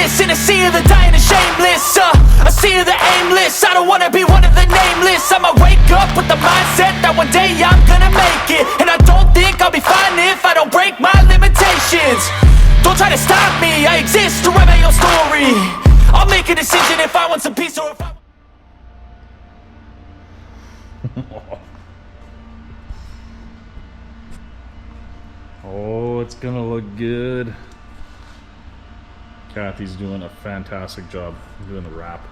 this in a sea of the dying and shameless, a sea of the aimless. I don't wanna be one of the nameless. I'ma wake up with the mindset that one day I'm gonna make it. And I don't think I'll be fine if I don't break my limitations. Don't try to stop me, I exist to write my own story. I'll make a decision if I want some peace or if I... Oh, it's gonna look good. Kathy's doing a fantastic job doing the wrap.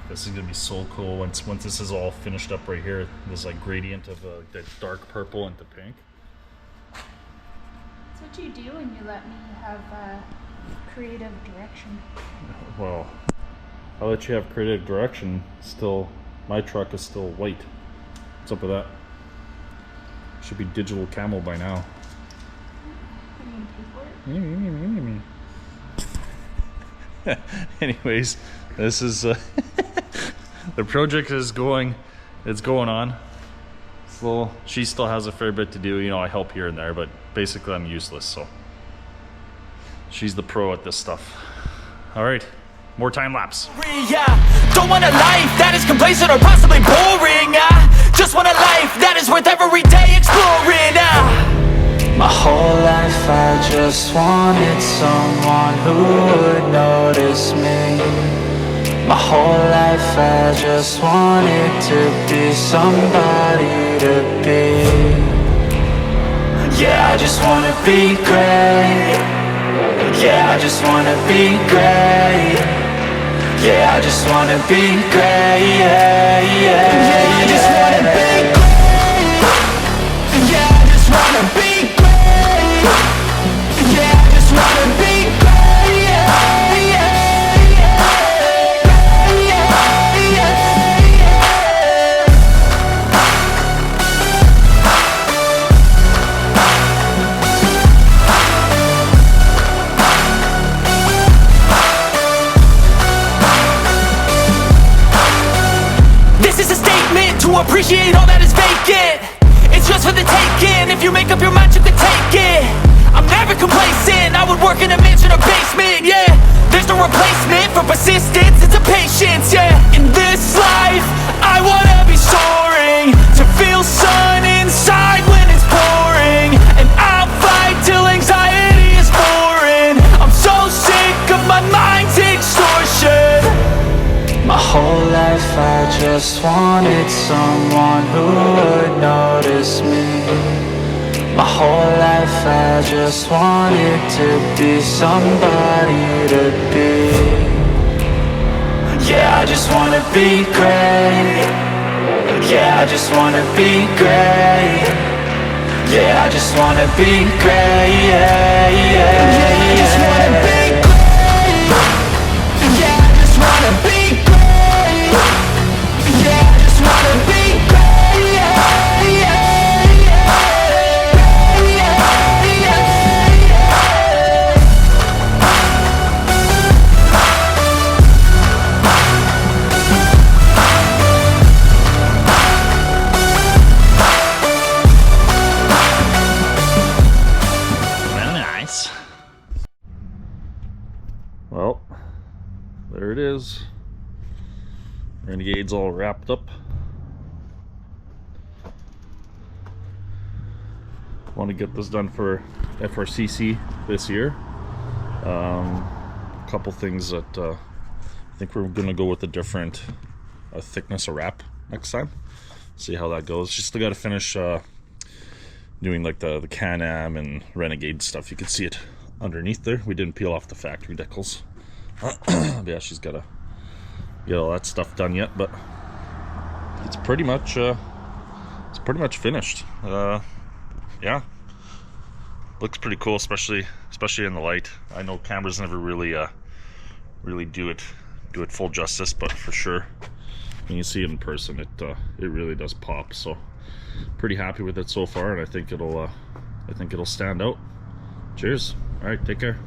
This is gonna be so cool once this is all finished up right here. This like gradient of the dark purple into pink. That's what you do when you let me have creative direction. Well, I'll let you have creative direction. Still, my truck is still white. What's up with that? Should be digital camo by now. Anyways, this is the project is going. It's going on. Slow. She still has a fair bit to do. You know, I help here and there, but basically I'm useless. So she's the pro at this stuff. All right, more time lapse. Don't want a life that is complacent or possibly boring. I just want a life that is worth every day exploring. My whole life I just wanted someone who would notice me. My whole life I just wanted to be somebody to be. Yeah, I just wanna be great. Yeah, I just wanna be great. Yeah, I just wanna be great. Yeah, I just wanna be great. Yeah, I just wanna be great. Yeah, I just wanna be great. This is a statement to appreciate all that is vacant. It's just for the taking. If you make up your mind, you can take it. I'm never complacent. I would work in a mansion or basement, yeah. There's no replacement for persistence, it's a patience, yeah. In this life, I wanna be soaring, to feel sun inside when it's pouring. And I'll fight till anxiety is foreign. I'm so sick of my mind's extortion. My whole life I just wanted someone who would notice me. My whole life I just wanted to be somebody to be. Yeah, I just wanna be great. Yeah, I just wanna be great. Yeah, I just wanna be great. Yeah, I just wanna be great. Yeah, I just wanna be great. Yeah, I just wanna be great. Well, there it is. Renegade's all wrapped up. Want to get this done for FRCC this year. A couple things that I think we're gonna go with a different thickness of wrap next time. See how that goes. Just still got to finish doing like the Can-Am and Renegade stuff. You can see it underneath there. We didn't peel off the factory decals. Yeah, she's got to get all that stuff done yet, but it's pretty much finished. Yeah, looks pretty cool, especially in the light. I know cameras never really do it full justice, but for sure when you see it in person, it really does pop. So pretty happy with it so far, and I think it'll stand out. Cheers. All right, take care.